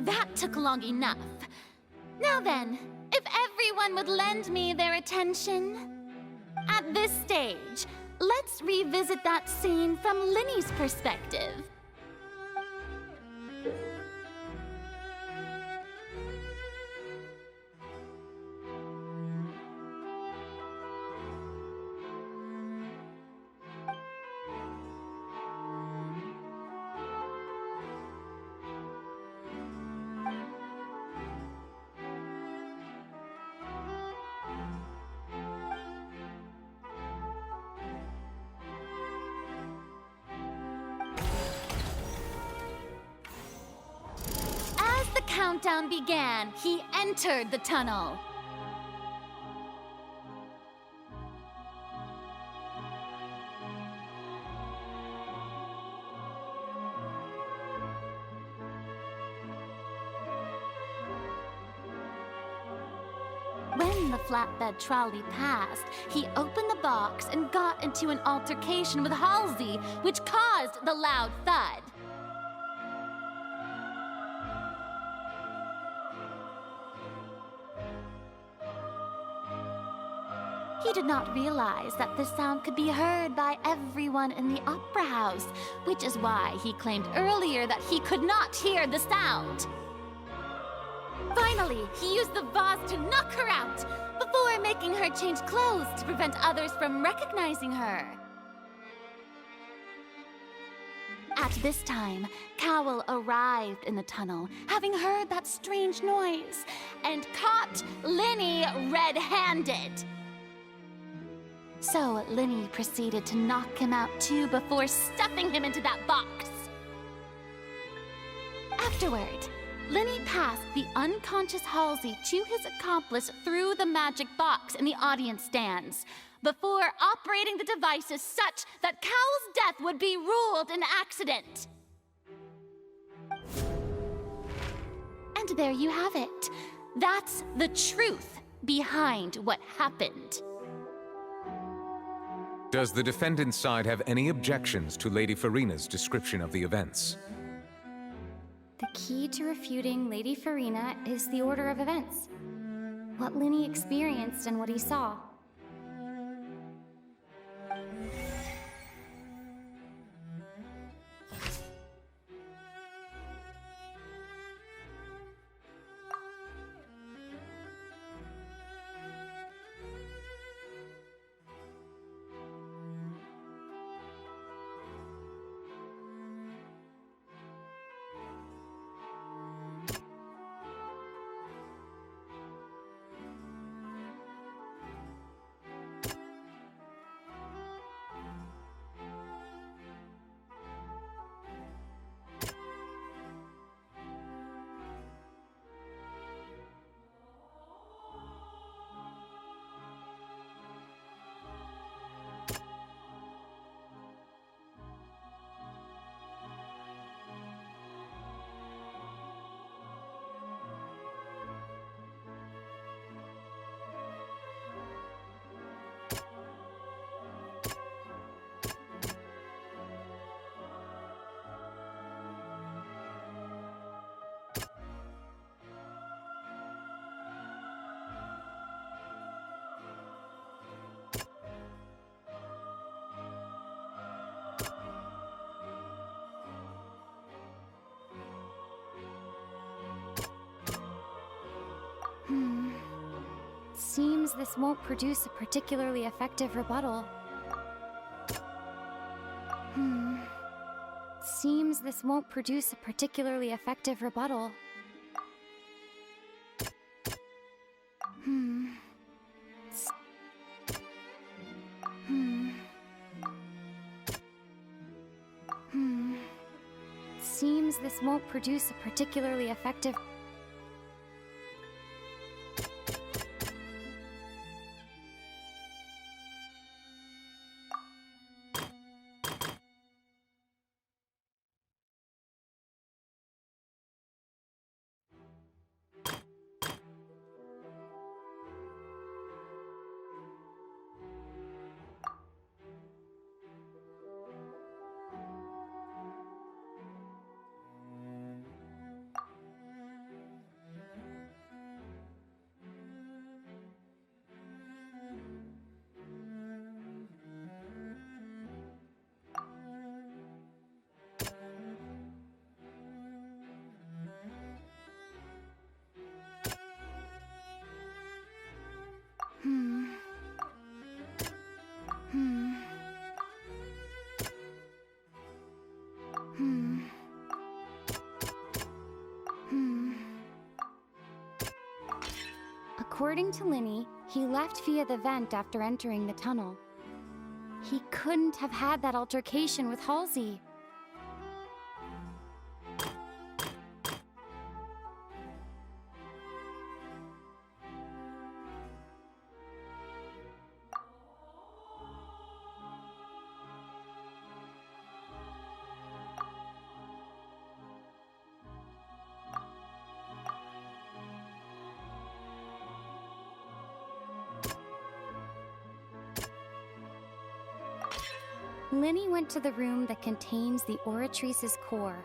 That took long enough. Now then, if everyone would lend me their attention. At this stage, let's revisit that scene from Lini's perspective. Countdown began, he entered the tunnel. When the flatbed trolley passed, he opened the box and got into an altercation with Halsey, which caused the loud thud. He did not realize that the sound could be heard by everyone in the opera house, which is why he claimed earlier that he could not hear the sound. Finally, he used the vase to knock her out, before making her change clothes to prevent others from recognizing her. At this time, Cowell arrived in the tunnel, having heard that strange noise, and caught Lini red-handed. So Lini proceeded to knock him out too before stuffing him into that box. Afterward, Lini passed the unconscious Halsey to his accomplice through the magic box in the audience stands, before operating the devices such that Cowell's death would be ruled an accident. And there you have it. That's the truth behind what happened. Does the defendant's side have any objections to Lady Furina's description of the events? The key to refuting Lady Furina is the order of events. What Lini experienced and what he saw. Seems this won't produce a particularly effective rebuttal. Seems this won't produce a particularly effective rebuttal. Seems this won't produce a particularly effective... According to Lini, he left via the vent after entering the tunnel. He couldn't have had that altercation with Halsey. Lini went to the room that contains the Oratrice's core.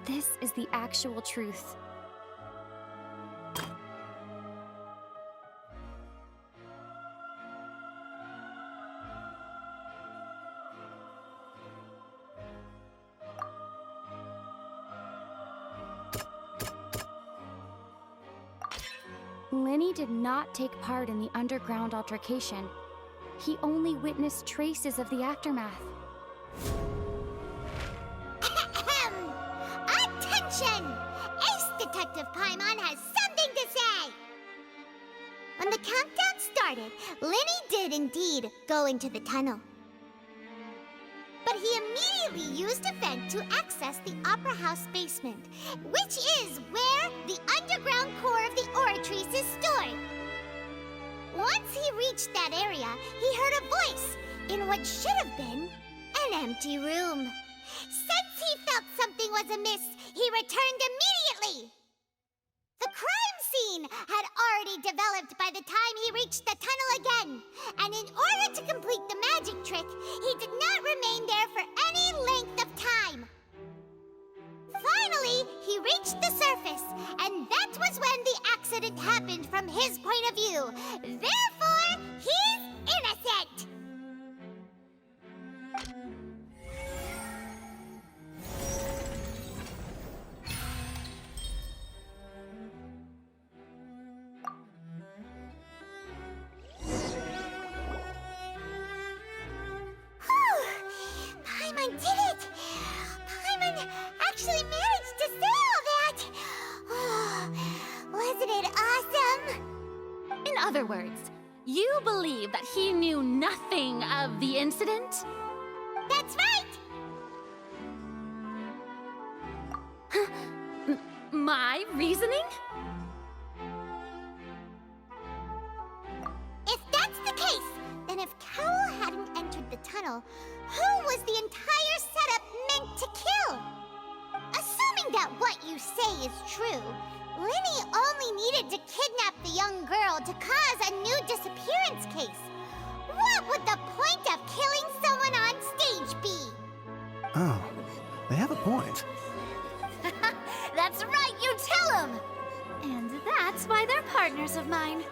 This is the actual truth. Lini did not take part in the underground altercation. He only witnessed traces of the aftermath. Attention! Ace Detective Paimon has something to say! When the countdown started, Lini did indeed go into the tunnel. But he immediately used a vent to access the Opera House basement, which is where the underground core of the Oratrice is stored. Once he reached that area, he heard a voice in what should have been an empty room. Since he felt something was amiss, he returned immediately. The crime scene had already developed by the time he reached the tunnel again, and in order to complete the magic trick, he did not remain there for any length of time. Finally, he reached the surface, and that was when the accident happened from his point of view. Therefore, he's innocent! Paimon did it! Paimon actually managed to say all that! Oh, wasn't it awesome? In other words, you believe that he knew nothing of the incident? That's right! My reasoning? If that's the case, then if Cowell hadn't entered the tunnel, who was the entire setup meant to kill? Assuming that what you say is true, Lini only needed to kidnap the young girl to cause a new disappearance case. What would the point of killing someone on stage be? Oh, they have a point. That's right, you tell him! And that's why they're partners of mine.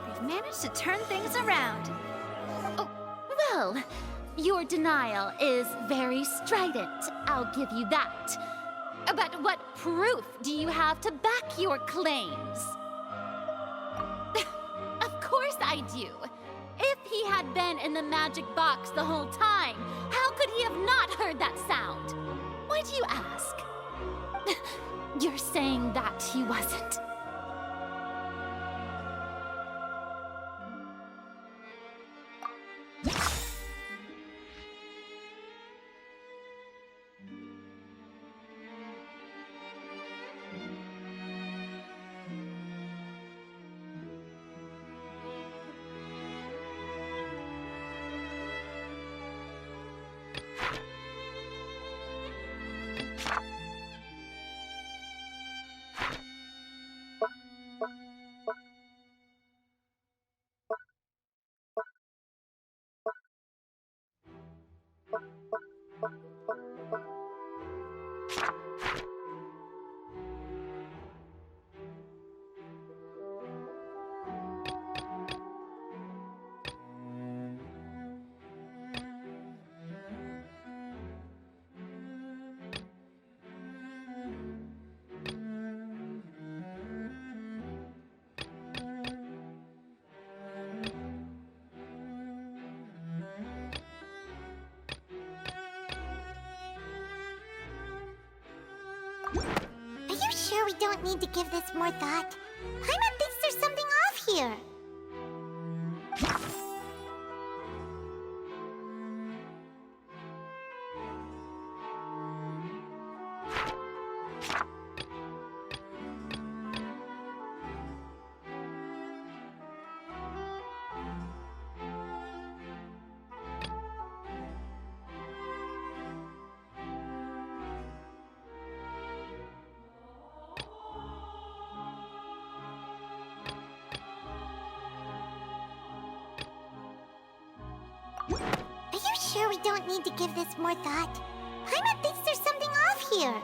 They've managed to turn things around. Oh, well, your denial is very strident, I'll give you that. But what proof do you have to back your claims? Of course I do. If he had been in the magic box the whole time, how could he have not heard that sound? Why do you ask? You're saying that he wasn't. Are you sure we don't need to give this more thought? Paimon thinks there's something off here? Are you sure we don't need to give this more thought? Paimon thinks there's something off here.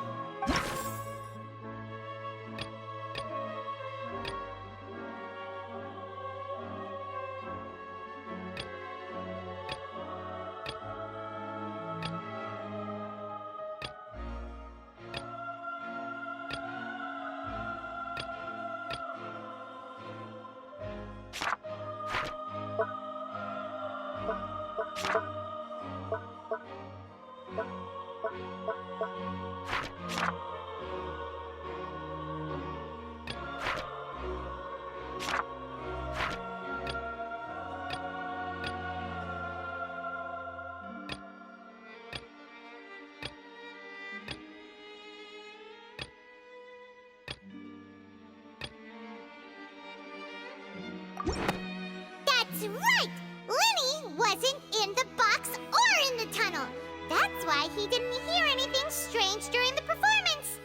That's right! Lini wasn't in the box or in the tunnel. That's why he didn't hear anything strange during the performance.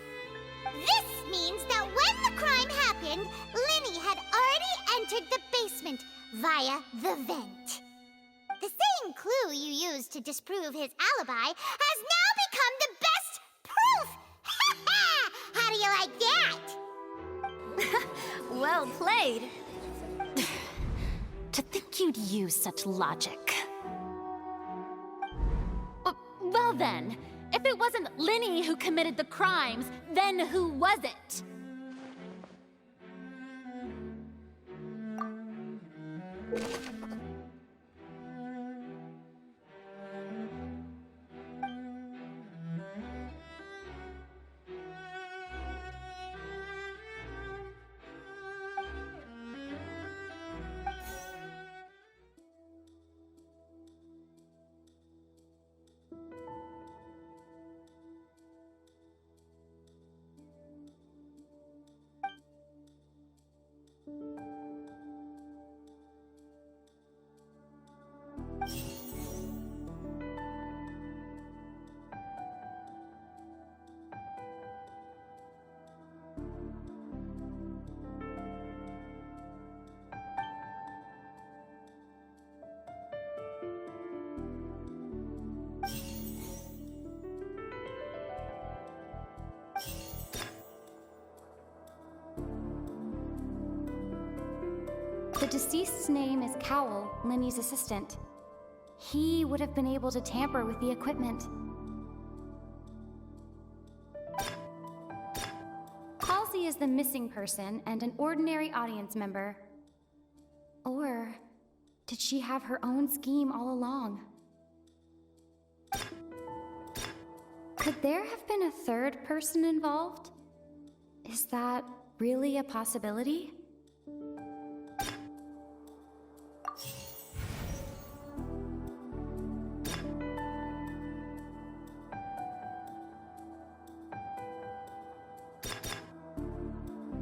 This means that when the crime happened, Lini had already entered the basement via the vent. The same clue you used to disprove his alibi has now become the best proof! How do you like that? Well played. To think you'd use such logic. Well then, if it wasn't Lini who committed the crimes, then who was it? The deceased's name is Cowell, Lini's assistant. He would have been able to tamper with the equipment. Halsey is the missing person and an ordinary audience member. Or did she have her own scheme all along? Could there have been a third person involved? Is that really a possibility?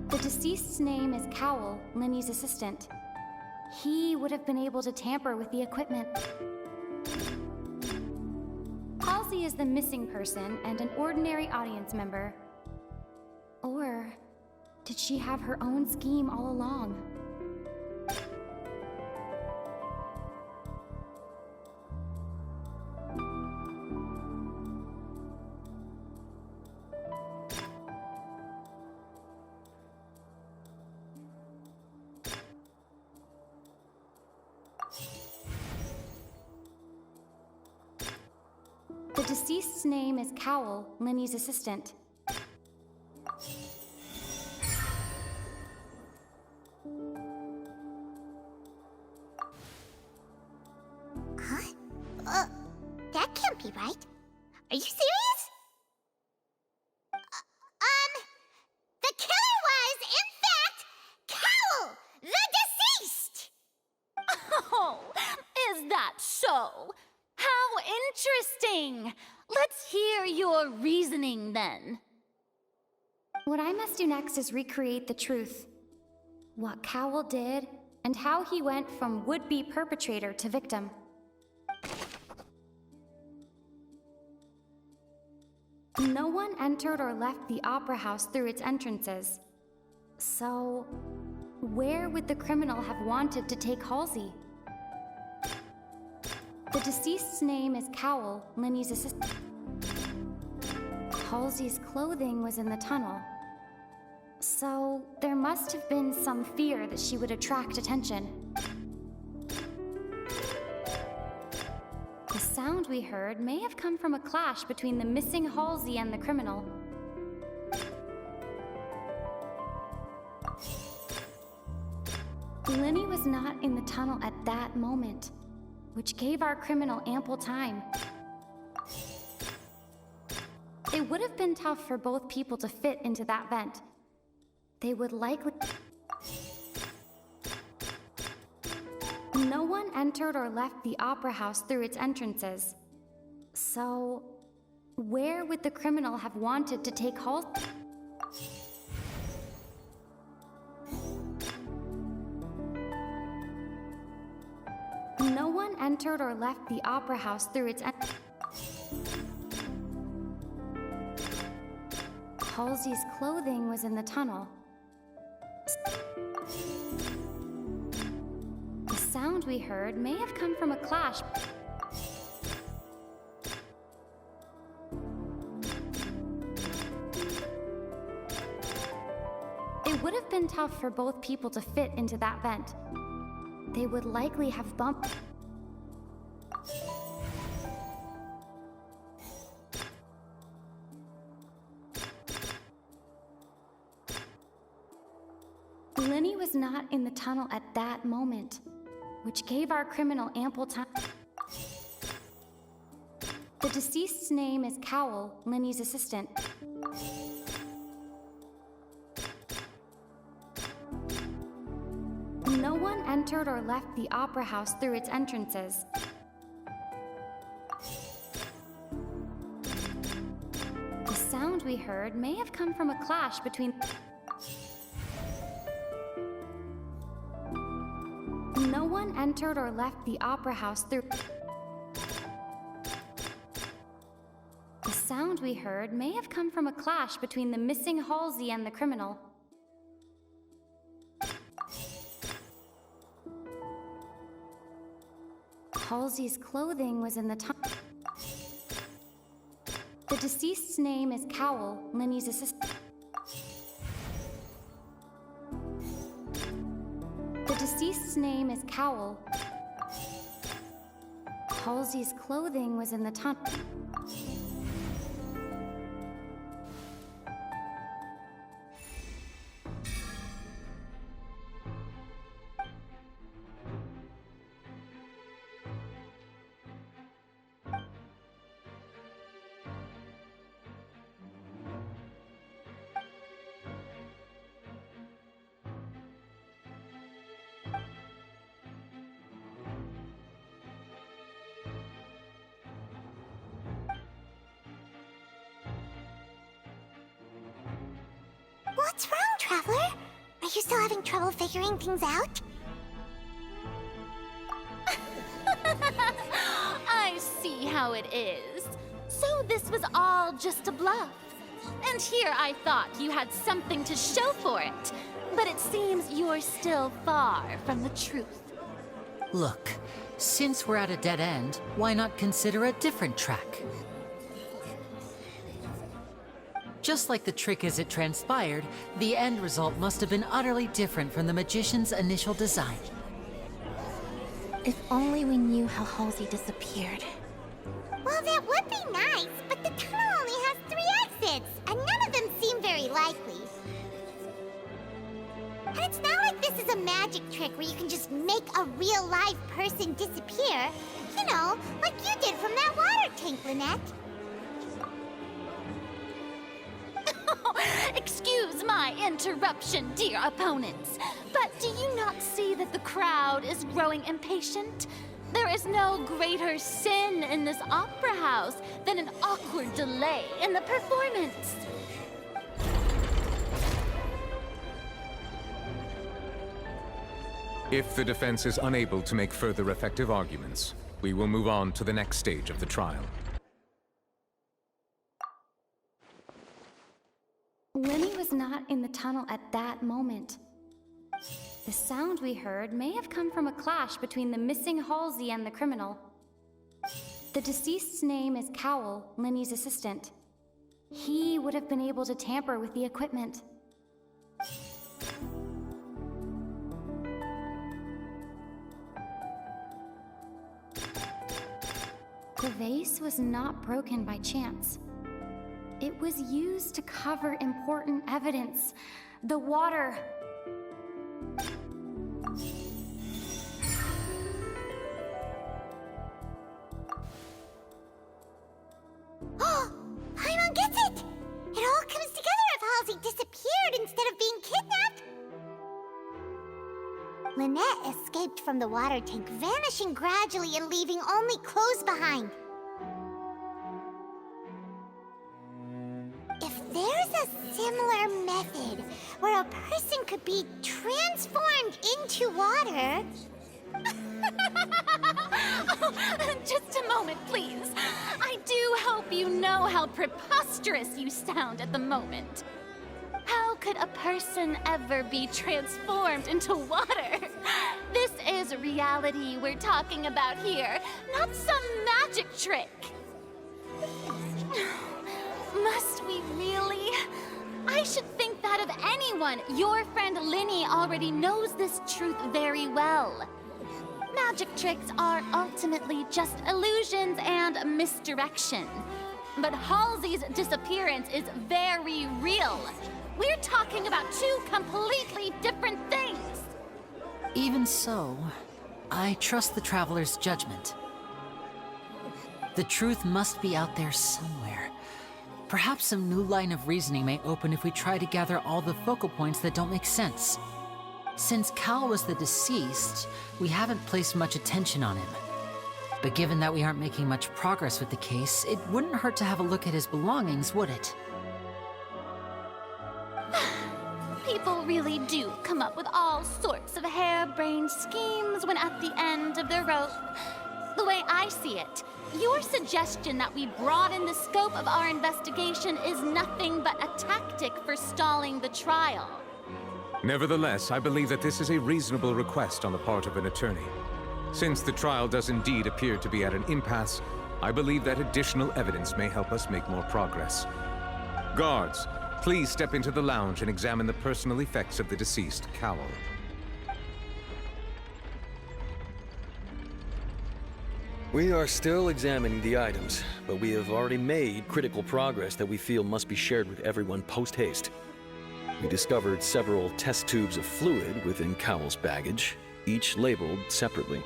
The deceased's name is Cowell, Lini's assistant. He would have been able to tamper with the equipment. Halsey is the missing person and an ordinary audience member. Or did she have her own scheme all along? The deceased's name is Cowell, Lini's assistant. Huh? That can't be right. Are you serious? The killer was, in fact, Cowell, the deceased! so? How interesting! Let's hear your reasoning then. What I must do next is recreate the truth. What Cowell did, and how he went from would-be perpetrator to victim. No one entered or left the opera house through its entrances. So, where would the criminal have wanted to take Halsey? The deceased's name is Cowell, Lini's assistant. Halsey's clothing was in the tunnel. So, there must have been some fear that she would attract attention. The sound we heard may have come from a clash between the missing Halsey and the criminal. Lini was not in the tunnel at that moment, which gave our criminal ample time. It would have been tough for both people to fit into that vent. They would likely... No one entered or left the opera house through its entrances. So, where would the criminal have wanted to take Halsey? No one entered or left the opera house through its Halsey's clothing was in the tunnel. The sound we heard may have come from a clash. It would have been tough for both people to fit into that vent. They would likely have bumped. Lini was not in the tunnel at that moment, which gave our criminal ample time. The deceased's name is Cowell, Lini's assistant. No one entered or left the opera house through its entrances. The sound we heard may have come from a clash between... No one entered or left the opera house through... The sound we heard may have come from a clash between the missing Halsey and the criminal. Halsey's clothing was in the tunnel. The deceased's name is Cowell, Lini's assistant. The deceased's name is Cowell. Halsey's clothing was in the tunnel. What's wrong, Traveler? Are you still having trouble figuring things out? I see how it is. So this was all just a bluff. And here I thought you had something to show for it. But it seems you're still far from the truth. Look, since we're at a dead end, why not consider a different track? Just like the trick as it transpired, the end result must have been utterly different from the magician's initial design. If only we knew how Halsey disappeared. Well, that would be nice, but the tunnel only has 3 exits, and none of them seem very likely. And it's not like this is a magic trick where you can just make a real live person disappear. You know, like you did from that water tank, Lynette. Excuse my interruption, dear opponents, but do you not see that the crowd is growing impatient? There is no greater sin in this opera house than an awkward delay in the performance. If the defense is unable to make further effective arguments, we will move on to the next stage of the trial. Lini was not in the tunnel at that moment. The sound we heard may have come from a clash between the missing Halsey and the criminal. The deceased's name is Cowell, Lini's assistant. He would have been able to tamper with the equipment. The vase was not broken by chance. It was used to cover important evidence. The water. Oh, Paimon gets it! It all comes together if Halsey disappeared instead of being kidnapped. Lynette escaped from the water tank, vanishing gradually and leaving only clothes behind. If there's a similar method where a person could be transformed into water... Just a moment, please. I do hope you know how preposterous you sound at the moment. How could a person ever be transformed into water? This is reality we're talking about here, not some magic trick. Must we really? I should think that of anyone. Your friend Lini already knows this truth very well. Magic tricks are ultimately just illusions and misdirection. But Halsey's disappearance is very real. We're talking about two completely different things. Even so, I trust the Traveler's judgment. The truth must be out there somewhere. Perhaps some new line of reasoning may open if we try to gather all the focal points that don't make sense. Since Cal was the deceased, we haven't placed much attention on him. But given that we aren't making much progress with the case, it wouldn't hurt to have a look at his belongings, would it? People really do come up with all sorts of harebrained schemes when at the end of the rope. The way I see it, your suggestion that we broaden the scope of our investigation is nothing but a tactic for stalling the trial. Nevertheless, I believe that this is a reasonable request on the part of an attorney. Since the trial does indeed appear to be at an impasse, I believe that additional evidence may help us make more progress. Guards, please step into the lounge and examine the personal effects of the deceased, Cowell. We are still examining the items, but we have already made critical progress that we feel must be shared with everyone post-haste. We discovered several test tubes of fluid within Cowell's baggage, each labeled separately.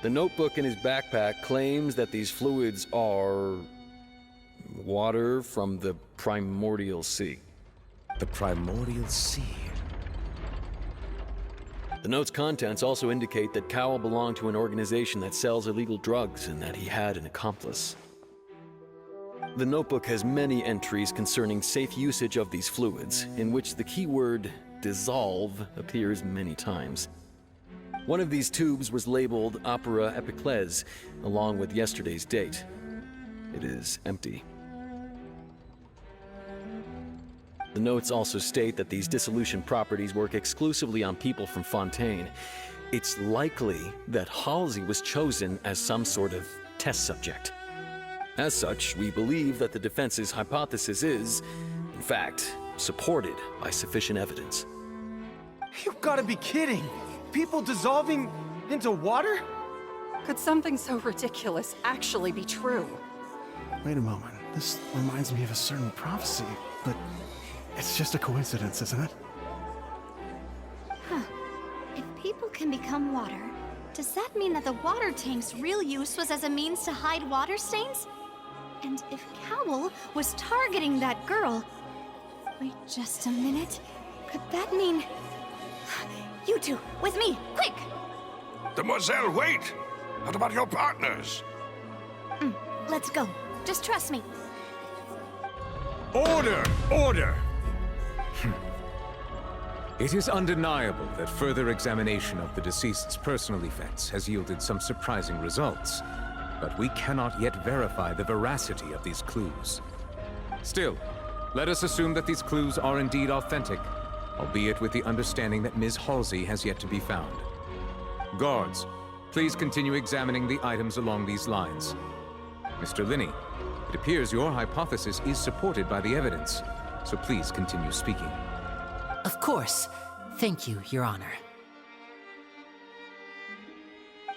The notebook in his backpack claims that these fluids are... water from the primordial sea. The primordial sea. The note's contents also indicate that Cowell belonged to an organization that sells illegal drugs and that he had an accomplice. The notebook has many entries concerning safe usage of these fluids, in which the keyword dissolve appears many times. One of these tubes was labeled Opera Epiklez, along with yesterday's date. It is empty. The notes also state that these dissolution properties work exclusively on people from Fontейн. It's likely that Halsey was chosen as some sort of test subject. As such, we believe that the defense's hypothesis is, in fact, supported by sufficient evidence. You gotta be kidding! People dissolving into water? Could something so ridiculous actually be true? Wait a moment. This reminds me of a certain prophecy, but it's just a coincidence, isn't it? Huh. If people can become water, does that mean that the water tank's real use was as a means to hide water stains? And if Cowell was targeting that girl... Wait just a minute. Could that mean... You two, with me, quick! Demoiselle, wait! What about your partners? Let's go. Just trust me. Order! Order! It is undeniable that further examination of the deceased's personal effects has yielded some surprising results, but we cannot yet verify the veracity of these clues. Still, let us assume that these clues are indeed authentic, albeit with the understanding that Ms. Halsey has yet to be found. Guards, please continue examining the items along these lines. Mr. Lini, it appears your hypothesis is supported by the evidence, so please continue speaking. Of course. Thank you, Your Honor.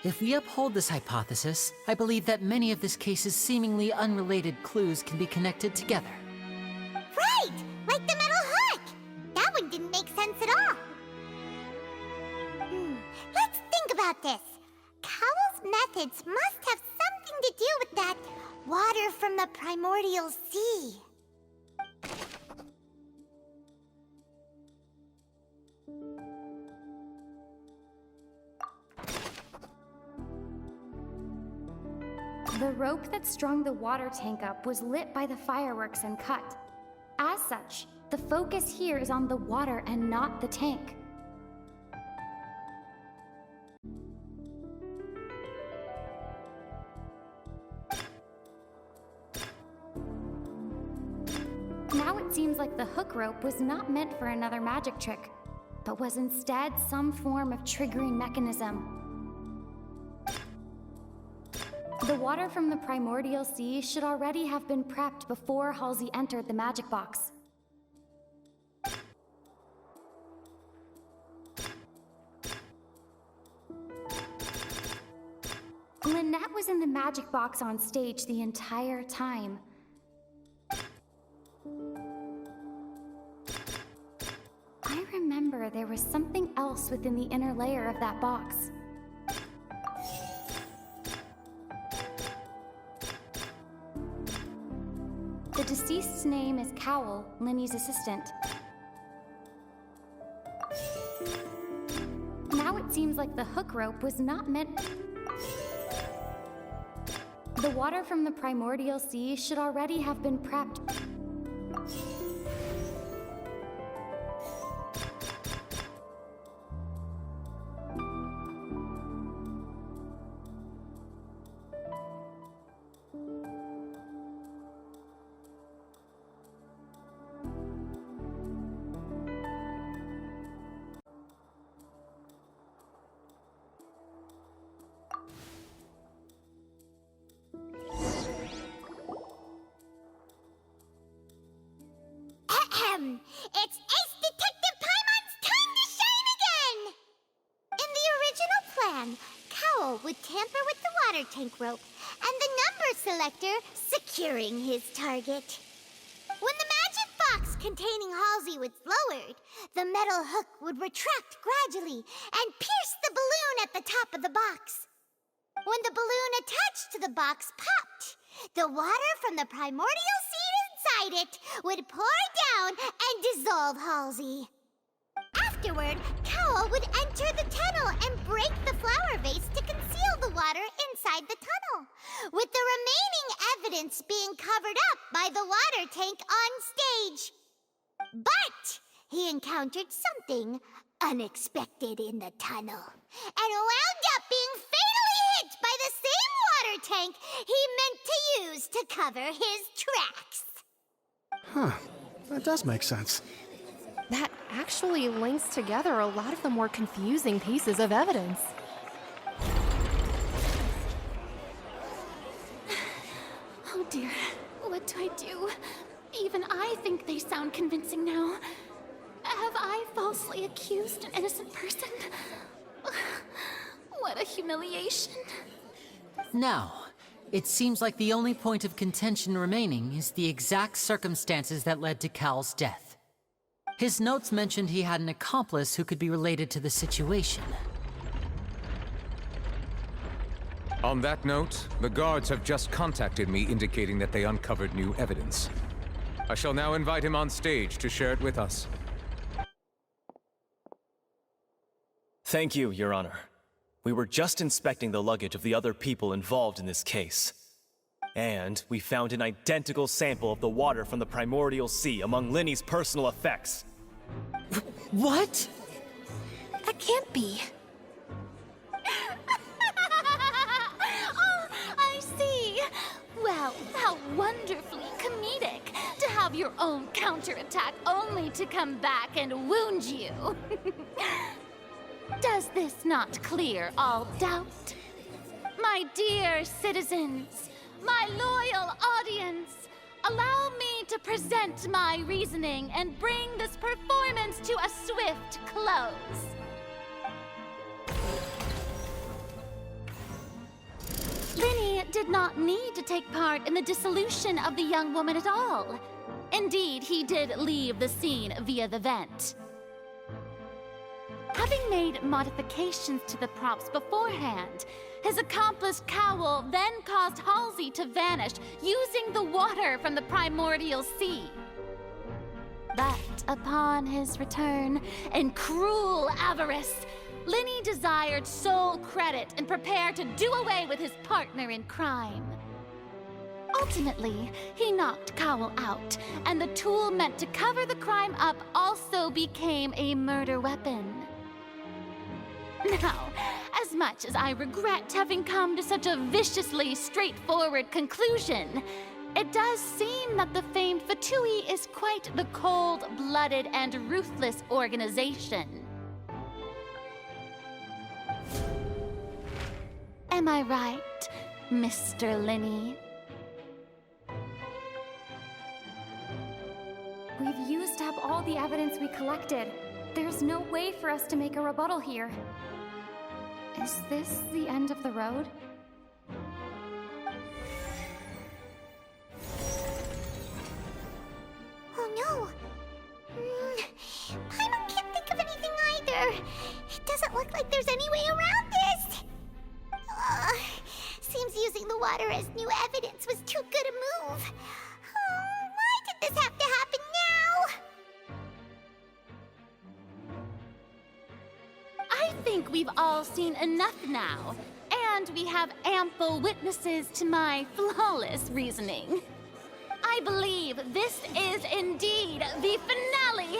If we uphold this hypothesis, I believe that many of this case's seemingly unrelated clues can be connected together. Right! Like the metal hook! That one didn't make sense at all. Let's think about this. Cowell's methods must have something to do with that water from the primordial sea. The rope that strung the water tank up was lit by the fireworks and cut. As such, the focus here is on the water and not the tank. Now it seems like the hook rope was not meant for another magic trick, but was instead some form of triggering mechanism. The water from the primordial sea should already have been prepped before Halsey entered the magic box. Lynette was in the magic box on stage the entire time. I remember there was something else within the inner layer of that box. The deceased's name is Cowell, Lini's assistant. Now it seems like the hook rope was not meant... The water from the primordial sea should already have been prepped. It's Ace Detective Paimon's time to shine again! In the original plan, Cowell would tamper with the water tank rope and the number selector securing his target. When the magic box containing Halsey was lowered, the metal hook would retract gradually and pierce the balloon at the top of the box. When the balloon attached to the box popped, the water from the primordial seed inside it would pour down and dissolve Halsey. Afterward, Cowell would enter the tunnel and break the flower vase to conceal the water inside the tunnel, with the remaining evidence being covered up by the water tank on stage. But he encountered something unexpected in the tunnel and wound up being fatally hit by the same water tank he meant to use to cover his tracks. Huh. That does make sense. That actually links together a lot of the more confusing pieces of evidence. Oh dear, what do I do? Even I think they sound convincing now. Have I falsely accused an innocent person? What a humiliation. Now, it seems like the only point of contention remaining is the exact circumstances that led to Cal's death. His notes mentioned he had an accomplice who could be related to the situation. On that note, the guards have just contacted me indicating that they uncovered new evidence. I shall now invite him on stage to share it with us. Thank you, Your Honor. We were just inspecting the luggage of the other people involved in this case. And we found an identical sample of the water from the primordial sea among Lini's personal effects. What? That can't be. Oh, I see. Well, how wonderfully comedic to have your own counterattack only to come back and wound you. Does this not clear all doubt? My dear citizens, my loyal audience, allow me to present my reasoning and bring this performance to a swift close. Lini did not need to take part in the dissolution of the young woman at all. Indeed, he did leave the scene via the vent. Having made modifications to the props beforehand, his accomplice Cowl then caused Halsey to vanish using the water from the primordial sea. But upon his return, in cruel avarice, Lini desired sole credit and prepared to do away with his partner in crime. Ultimately, he knocked Cowl out, and the tool meant to cover the crime up also became a murder weapon. Now, as much as I regret having come to such a viciously straightforward conclusion, it does seem that the famed Fatui is quite the cold-blooded and ruthless organization. Am I right, Mr. Lini? We've used up all the evidence we collected. There's no way for us to make a rebuttal here. Is this the end of the road? Oh no! Paimon can't think of anything either. It doesn't look like there's any way around this. Seems using the water as new evidence was too good a move. Why did this have to happen now? I think we've all seen enough now, and we have ample witnesses to my flawless reasoning. I believe this is indeed the finale.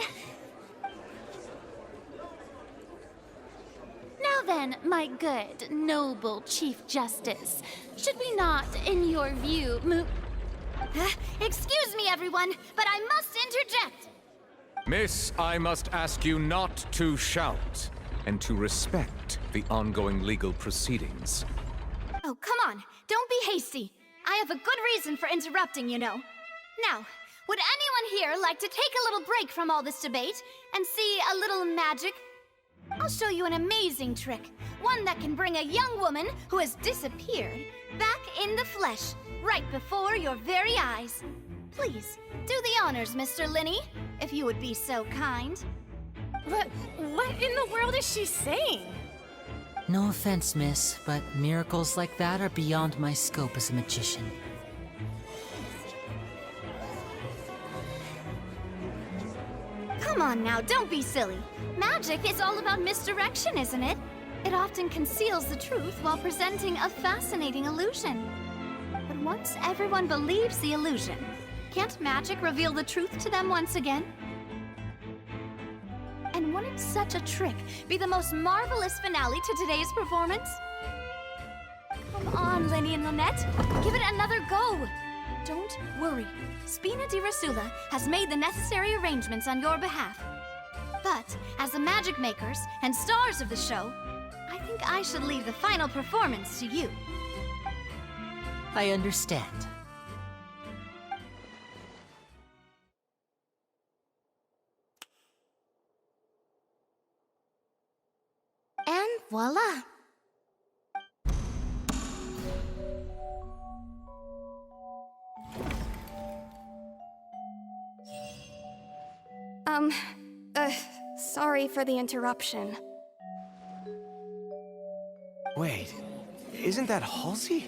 Now then, my good, noble Chief Justice, should we not, in your view, Excuse me, everyone, but I must interject. Miss, I must ask you not to shout, and to respect the ongoing legal proceedings. Oh, come on. Don't be hasty. I have a good reason for interrupting, you know. Now, would anyone here like to take a little break from all this debate and see a little magic? I'll show you an amazing trick. One that can bring a young woman who has disappeared back in the flesh, right before your very eyes. Please, do the honors, Mr. Lini, if you would be so kind. What in the world is she saying? No offense, miss, but miracles like that are beyond my scope as a magician. Come on now, don't be silly. Magic is all about misdirection, isn't it? It often conceals the truth while presenting a fascinating illusion. But once everyone believes the illusion, can't magic reveal the truth to them once again? And wouldn't such a trick be the most marvelous finale to today's performance? Come on, Lini and Lynette. Give it another go. Don't worry. Spina di Rasula has made the necessary arrangements on your behalf. But as the magic makers and stars of the show, I think I should leave the final performance to you. I understand. And voila! Sorry for the interruption. Wait, isn't that Halsey?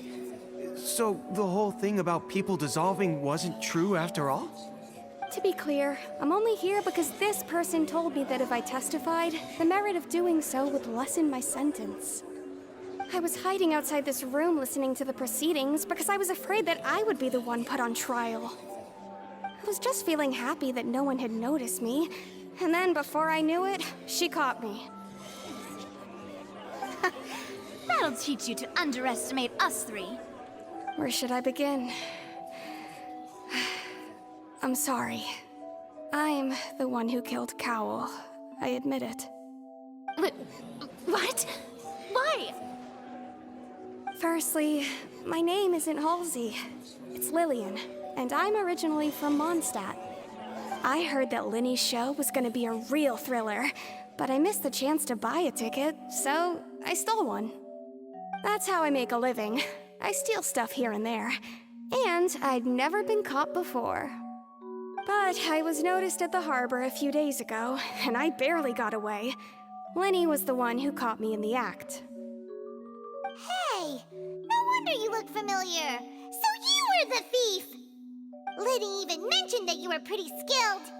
So the whole thing about people dissolving wasn't true after all? To be clear, I'm only here because this person told me that if I testified, the merit of doing so would lessen my sentence. I was hiding outside this room listening to the proceedings because I was afraid that I would be the one put on trial. I was just feeling happy that no one had noticed me, and then before I knew it, she caught me. That'll teach you to underestimate us three. Where should I begin? I'm sorry. I'm the one who killed Cowl. I admit it. What? Why? Firstly, my name isn't Halsey. It's Lillian, and I'm originally from Mondstadt. I heard that Lini's show was gonna be a real thriller, but I missed the chance to buy a ticket, so I stole one. That's how I make a living. I steal stuff here and there, and I'd never been caught before. But I was noticed at the harbor a few days ago, and I barely got away. Lini was the one who caught me in the act. Hey, no wonder you look familiar. So you were the thief! Lini even mentioned that you were pretty skilled.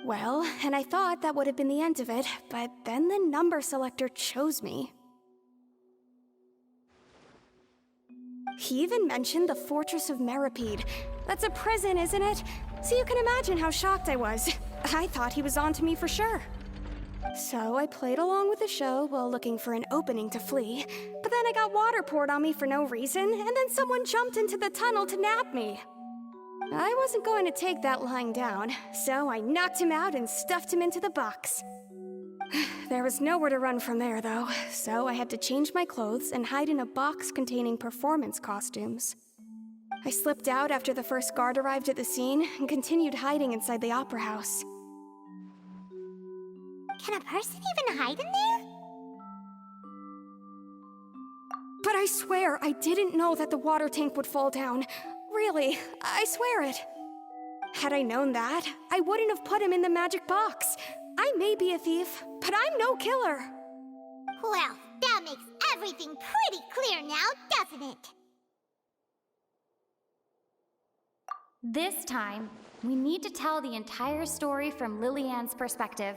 Well, and I thought that would have been the end of it, but then the number selector chose me. He even mentioned the Fortress of Meripede. That's a prison, isn't it? So you can imagine how shocked I was. I thought he was onto me for sure. So I played along with the show while looking for an opening to flee, but then I got water poured on me for no reason, and then someone jumped into the tunnel to nab me. I wasn't going to take that lying down, so I knocked him out and stuffed him into the box. There was nowhere to run from there, though, so I had to change my clothes and hide in a box containing performance costumes. I slipped out after the first guard arrived at the scene and continued hiding inside the opera house. Can a person even hide in there? But I swear I didn't know that the water tank would fall down. Really, I swear it. Had I known that, I wouldn't have put him in the magic box. I may be a thief, but I'm no killer. Well, that makes everything pretty clear now, doesn't it? This time, we need to tell the entire story from Lillian's perspective.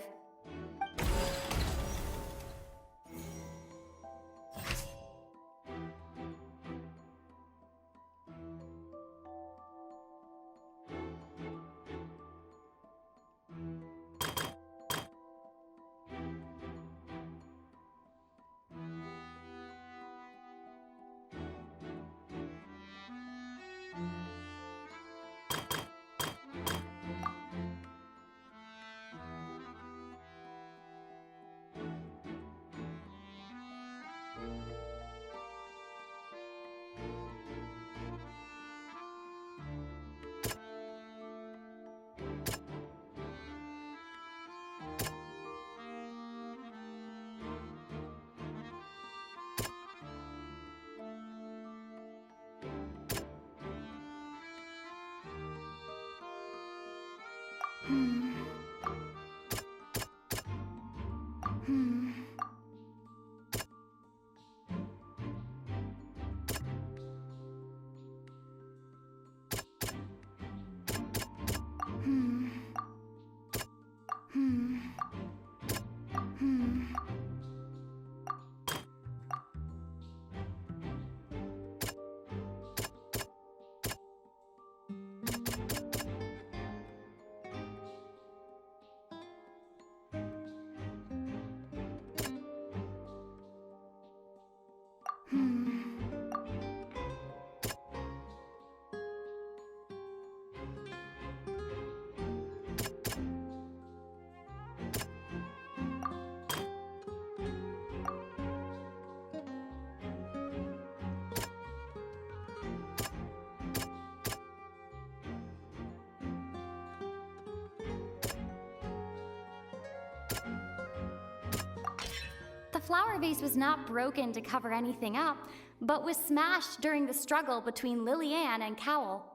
The flower vase was not broken to cover anything up, but was smashed during the struggle between Lillian and Cowl.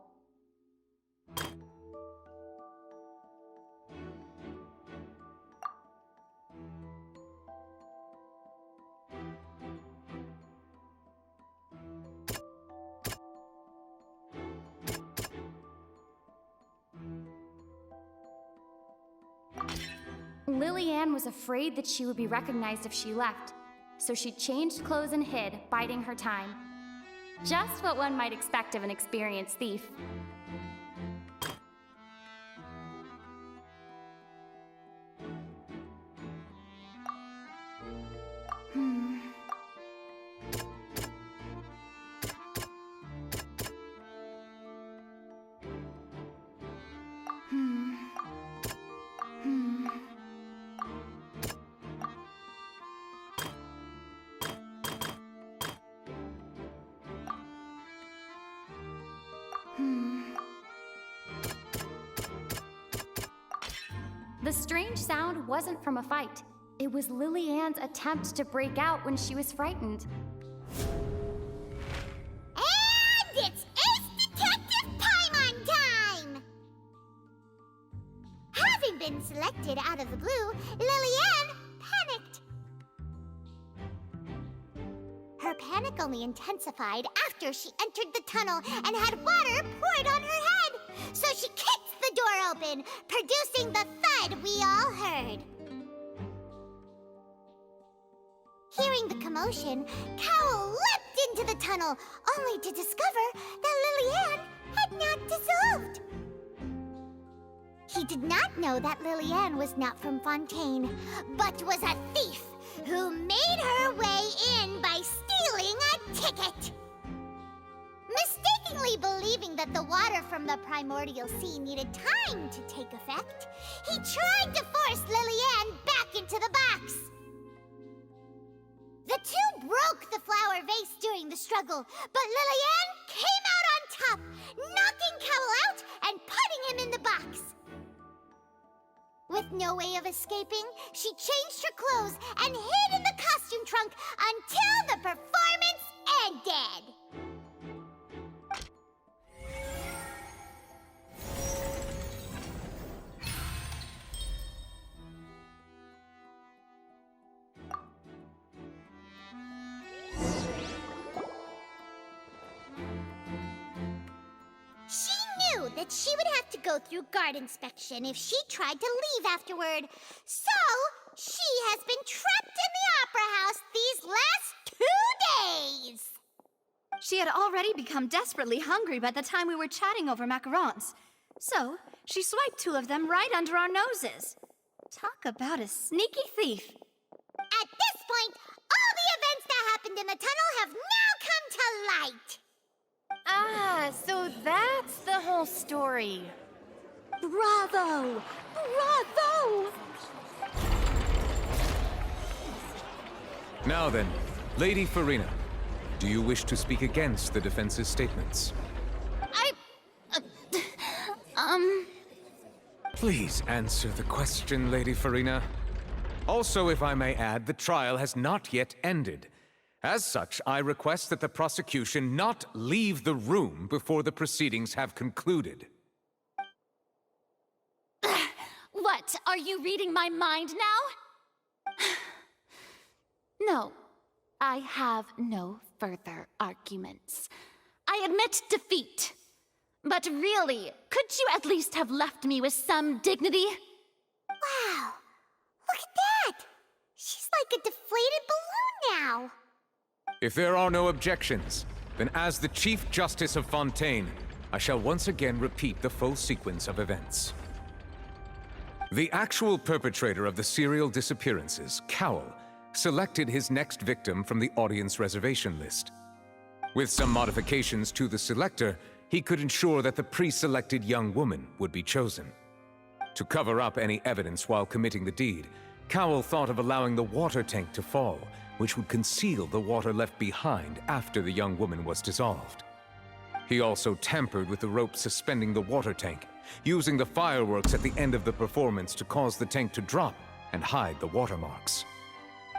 Lillian was afraid that she would be recognized if she left, So she changed clothes and hid, biding her time. Just what one might expect of an experienced thief. The strange sound wasn't from a fight. It was Lily Ann's attempt to break out when she was frightened. And it's Ace Detective Paimon time! Having been selected out of the blue, Lily Ann panicked. Her panic only intensified after she entered the tunnel and had water poured on her head. So she kicked the door open, producing the thud we all heard. Hearing the commotion, Cowell leapt into the tunnel, only to discover that Lily Ann had not dissolved. He did not know that Lily Ann was not from Fontейн, but was a thief who made her way in by stealing a ticket. Mistakenly believing that the water from the primordial sea needed time to take effect, he tried to force Lily Ann back into the box. The two broke the flower vase during the struggle, but Lily Ann came out on top, knocking Cowell out and putting him in the box. With no way of escaping, she changed her clothes and hid in the costume trunk until the performance ended. That she would have to go through guard inspection if she tried to leave afterward. So, she has been trapped in the Opera House these last 2 days. She had already become desperately hungry by the time we were chatting over macarons. So, she swiped 2 of them right under our noses. Talk about a sneaky thief. At this point, all the events that happened in the tunnel have now come to light. Ah, so that's the whole story. Bravo! Bravo! Now then, Lady Furina, do you wish to speak against the defense's statements? Please answer the question, Lady Furina. Also, if I may add, the trial has not yet ended. As such, I request that the prosecution not leave the room before the proceedings have concluded. What? Are you reading my mind now? No, I have no further arguments. I admit defeat. But really, could you at least have left me with some dignity? Wow, look at that! She's like a deflated balloon now. If there are no objections, then as the Chief Justice of Fontейн, I shall once again repeat the full sequence of events. The actual perpetrator of the serial disappearances, Cowell, selected his next victim from the audience reservation list. With some modifications to the selector, he could ensure that the pre-selected young woman would be chosen. To cover up any evidence while committing the deed, Cowell thought of allowing the water tank to fall, which would conceal the water left behind after the young woman was dissolved. He also tampered with the rope suspending the water tank, using the fireworks at the end of the performance to cause the tank to drop and hide the watermarks.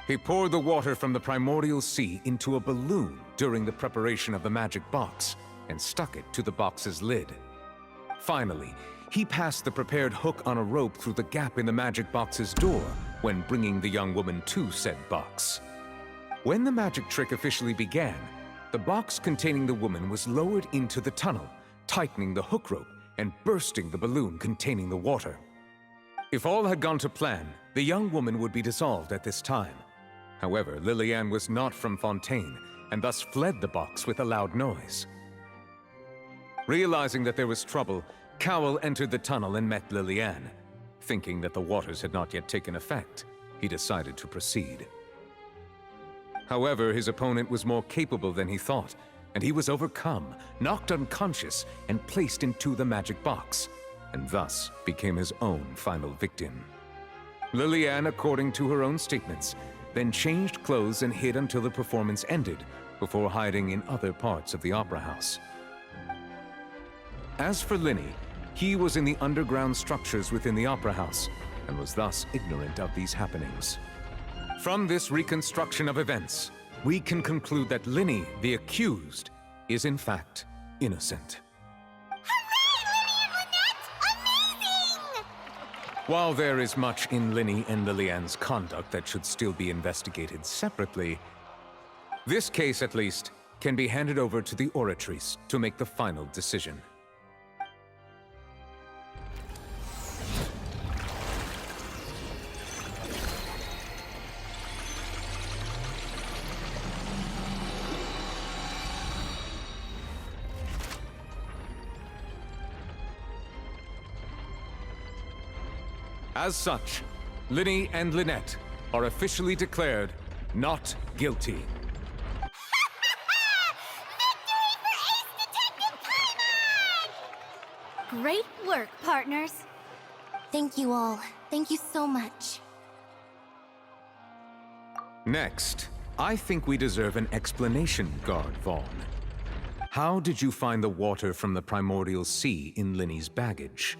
He poured the water from the primordial sea into a balloon during the preparation of the magic box and stuck it to the box's lid. Finally, he passed the prepared hook on a rope through the gap in the magic box's door when bringing the young woman to said box. When the magic trick officially began, the box containing the woman was lowered into the tunnel, tightening the hook rope and bursting the balloon containing the water. If all had gone to plan, the young woman would be dissolved at this time. However, Liliane was not from Fontейn, and thus fled the box with a loud noise. Realizing that there was trouble, Cowell entered the tunnel and met Liliane. Thinking that the waters had not yet taken effect, he decided to proceed. However, his opponent was more capable than he thought, and he was overcome, knocked unconscious, and placed into the magic box, and thus became his own final victim. Liliane, according to her own statements, then changed clothes and hid until the performance ended, before hiding in other parts of the opera house. As for Lini, he was in the underground structures within the opera house, and was thus ignorant of these happenings. From this reconstruction of events, we can conclude that Lini, the accused, is in fact innocent. While there is much in Lini and Liliane's conduct that should still be investigated separately, this case, at least, can be handed over to the oratories to make the final decision. As such, Lini and Lynette are officially declared not guilty. Great work, partners. Thank you all. Thank you so much. Next, I think we deserve an explanation, Guard Vaughn. How did you find the water from the primordial sea in Lini's baggage?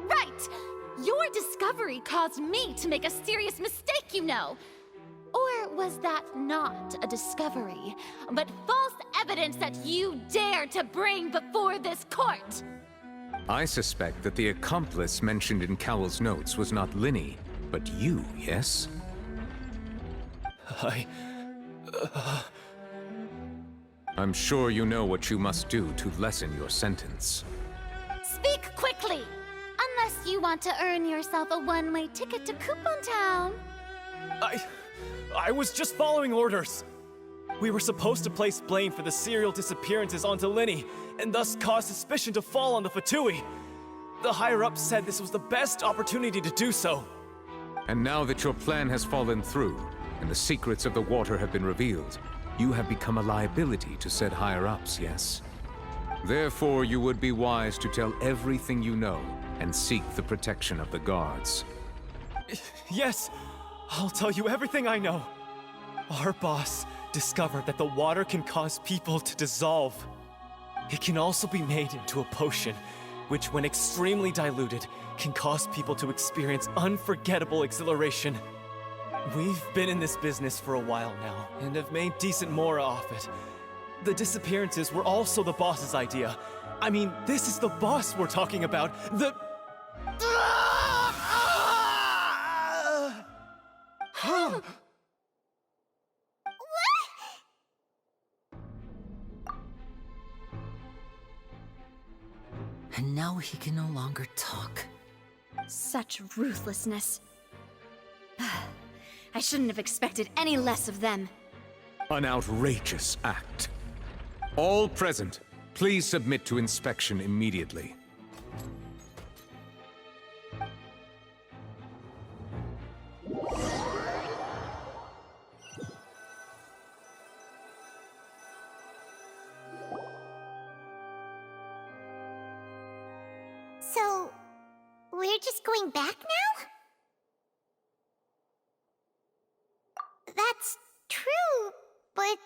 Right! Your discovery caused me to make a serious mistake, you know. Or was that not a discovery, but false evidence that you dare to bring before this court? I suspect that the accomplice mentioned in Cowell's notes was not Lini, but you, yes? I'm sure you know what you must do to lessen your sentence. Speak quickly! Unless you want to earn yourself a one-way ticket to Coupon Town. I was just following orders. We were supposed to place blame for the serial disappearances onto Lini, and thus cause suspicion to fall on the Fatui. The higher-ups said this was the best opportunity to do so. And now that your plan has fallen through, and the secrets of the water have been revealed, you have become a liability to said higher-ups, yes? Therefore, you would be wise to tell everything you know, and seek the protection of the guards. Yes, I'll tell you everything I know. Our boss discovered that the water can cause people to dissolve. It can also be made into a potion, which when extremely diluted, can cause people to experience unforgettable exhilaration. We've been in this business for a while now, and have made decent mora off it. The disappearances were also the boss's idea. I mean, this is the boss we're talking about. And now he can no longer talk. Such ruthlessness. I shouldn't have expected any less of them. An outrageous act. All present, please submit to inspection immediately. So, we're just going back now? That's true, but...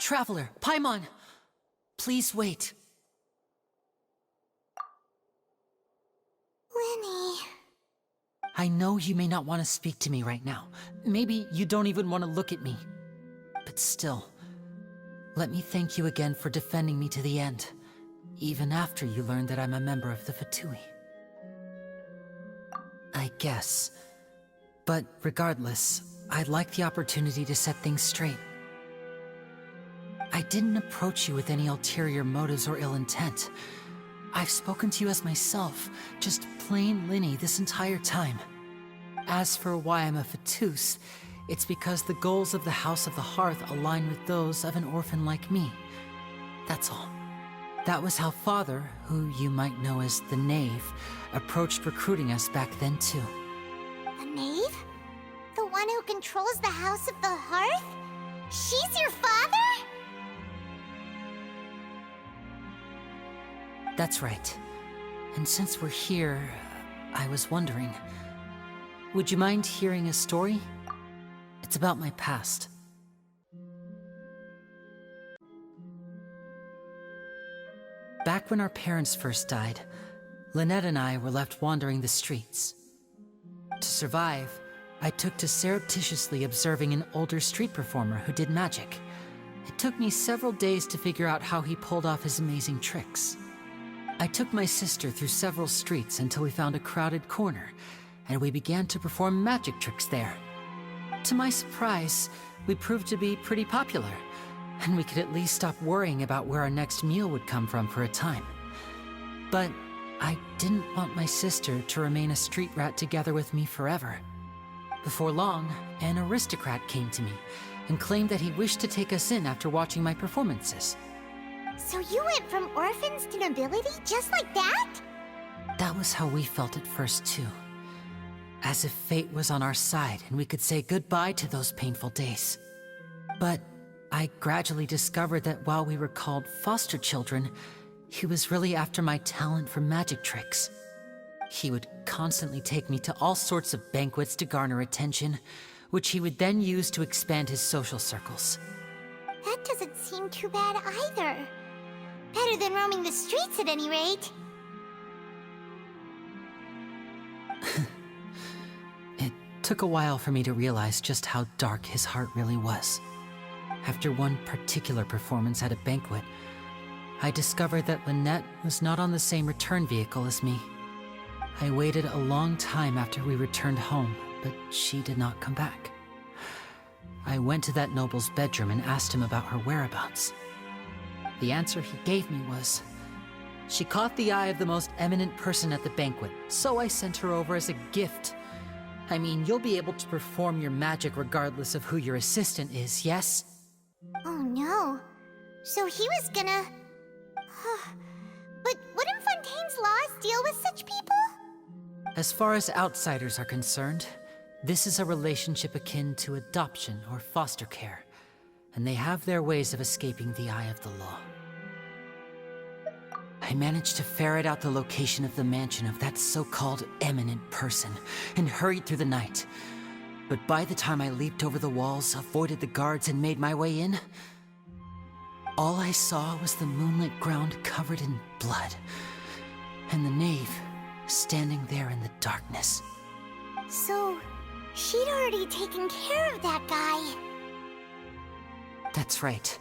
Traveler, Paimon, please wait. Lini... I know you may not want to speak to me right now. Maybe you don't even want to look at me. But still, let me thank you again for defending me to the end, even after you learned that I'm a member of the Fatui. I guess. But regardless, I'd like the opportunity to set things straight. I didn't approach you with any ulterior motives or ill intent. I've spoken to you as myself, just plain Lini this entire time. As for why I'm a Fatus, It's because the goals of the House of the Hearth align with those of an orphan like me. That's all. That was how Father, who you might know as the Knave, approached recruiting us back then too. The Knave? The one who controls the House of the Hearth? She's your father? That's right. And since we're here, I was wondering, would you mind hearing a story? It's about my past. Back when our parents first died, Lynette and I were left wandering the streets. To survive, I took to surreptitiously observing an older street performer who did magic. It took me several days to figure out how he pulled off his amazing tricks. I took my sister through several streets until we found a crowded corner, and we began to perform magic tricks there. To my surprise, we proved to be pretty popular, and we could at least stop worrying about where our next meal would come from for a time. But I didn't want my sister to remain a street rat together with me forever. Before long, an aristocrat came to me and claimed that he wished to take us in after watching my performances. So you went from orphans to nobility just like that? That was how we felt at first too. As if fate was on our side and we could say goodbye to those painful days. But I gradually discovered that while we were called foster children, he was really after my talent for magic tricks. He would constantly take me to all sorts of banquets to garner attention, which he would then use to expand his social circles. That doesn't seem too bad either. Better than roaming the streets at any rate. It took a while for me to realize just how dark his heart really was. After one particular performance at a banquet, I discovered that Lynette was not on the same return vehicle as me. I waited a long time after we returned home, but she did not come back. I went to that noble's bedroom and asked him about her whereabouts. The answer he gave me was, she caught the eye of the most eminent person at the banquet, so I sent her over as a gift. I mean, you'll be able to perform your magic regardless of who your assistant is, yes? Oh no. So he was gonna... But wouldn't Fontaine's laws deal with such people? As far as outsiders are concerned, this is a relationship akin to adoption or foster care, and they have their ways of escaping the eye of the law. I managed to ferret out the location of the mansion of that so-called eminent person and hurried through the night. But by the time I leaped over the walls, avoided the guards, and made my way in, all I saw was the moonlit ground covered in blood, and the knave standing there in the darkness. So, she'd already taken care of that guy. That's right.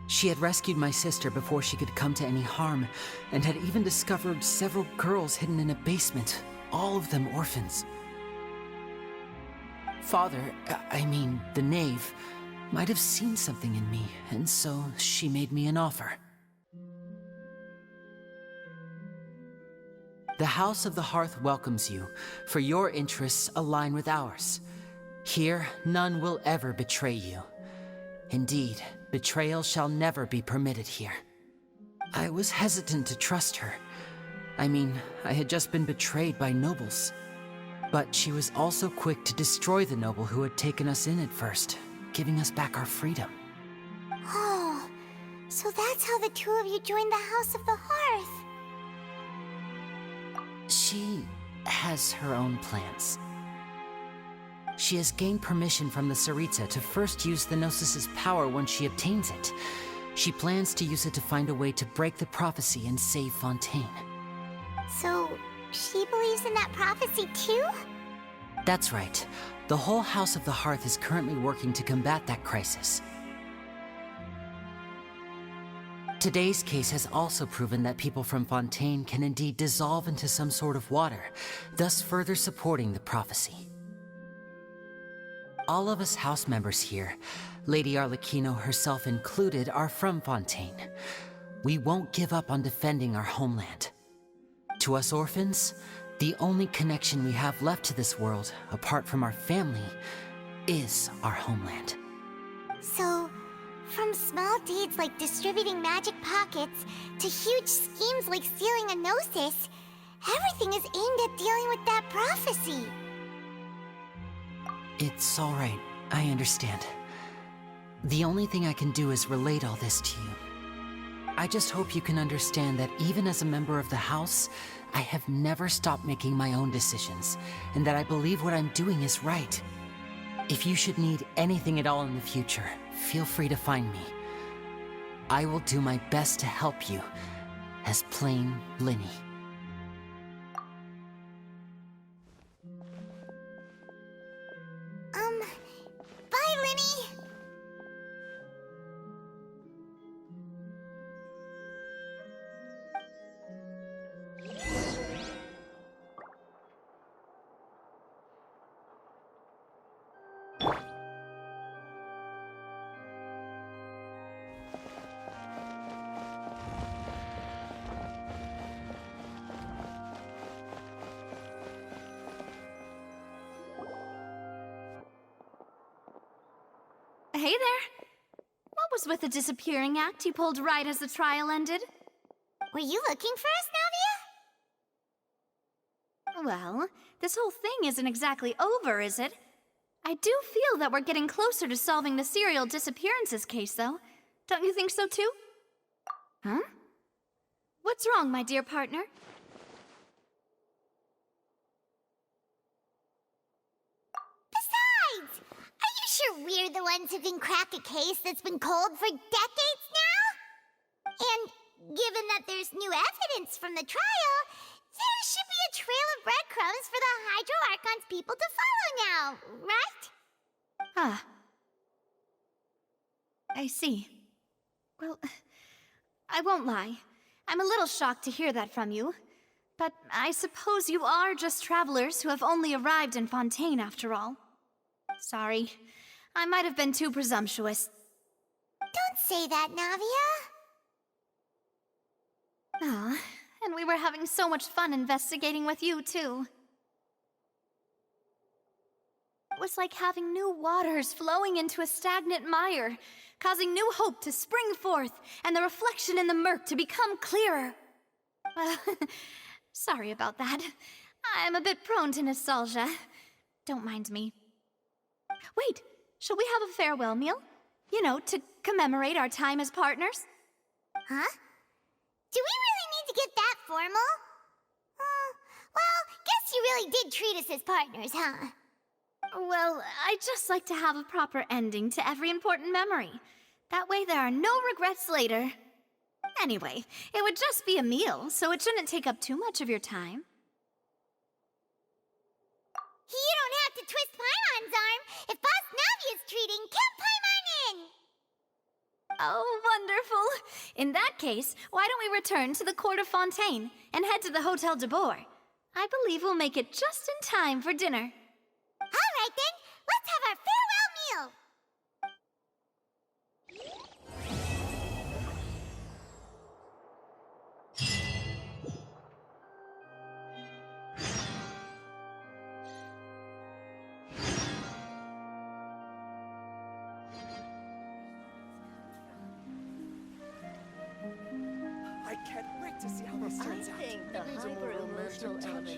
She had rescued my sister before she could come to any harm, and had even discovered several girls hidden in a basement, all of them orphans. Father, I mean, the knave, might have seen something in me, and so she made me an offer. The House of the Hearth welcomes you, for your interests align with ours. Here, none will ever betray you. Indeed, betrayal shall never be permitted here. I was hesitant to trust her. I mean, I had just been betrayed by nobles. But she was also quick to destroy the noble who had taken us in at first, giving us back our freedom. Oh, so that's how the two of you joined the House of the Hearth. She has her own plans. She has gained permission from the Tsaritsa to first use the Gnosis' power when she obtains it. She plans to use it to find a way to break the prophecy and save Fontaine. So, she believes in that prophecy too? That's right. The whole House of the Hearth is currently working to combat that crisis. Today's case has also proven that people from Fontaine can indeed dissolve into some sort of water, thus further supporting the prophecy. All of us house members here, Lady Arlecchino herself included, are from Fontaine. We won't give up on defending our homeland. To us orphans, the only connection we have left to this world, apart from our family, is our homeland. So, from small deeds like distributing magic pockets to huge schemes like stealing a gnosis, everything is aimed at dealing with that prophecy. It's all right. I understand. The only thing I can do is relate all this to you. I just hope you can understand that even as a member of the House, I have never stopped making my own decisions, and that I believe what I'm doing is right. If you should need anything at all in the future, feel free to find me. I will do my best to help you, as plain Lini. Bye, Lini! Hey there! What was with the disappearing act you pulled right as the trial ended? Were you looking for us, Navia? Well, this whole thing isn't exactly over, is it? I do feel that we're getting closer to solving the serial disappearances case, though. Don't you think so, too? Huh? What's wrong, my dear partner? Besides, are you sure we're the ones who can crack a case that's been cold for decades now? And given that there's new evidence from the trial, there should be a trail of breadcrumbs for the Hydro Archon's people to follow now, right? Ah. I see. Well, I won't lie. I'm a little shocked to hear that from you. But I suppose you are just travelers who have only arrived in Fontейn after all. Sorry. I might have been too presumptuous. Don't say that, Navia. Ah, and we were having so much fun investigating with you, too. It was like having new waters flowing into a stagnant mire, causing new hope to spring forth, and the reflection in the murk to become clearer. Well, sorry about that. I'm a bit prone to nostalgia. Don't mind me. Wait, shall we have a farewell meal? You know, to commemorate our time as partners? Huh? Do we really need to get that formal? Well, guess you really did treat us as partners, huh? Well, I'd just like to have a proper ending to every important memory. That way there are no regrets later. Anyway, it would just be a meal, so it shouldn't take up too much of your time. You don't have to twist Paimon's arm. If Boss Navi is treating, count Paimon in! Oh, wonderful! In that case, why don't we return to the court of Fontейn and head to the Hotel de Boer? I believe we'll make it just in time for dinner. All right then, let's have our farewell meal! I can't wait to see how this turns out. The hyper-emotional element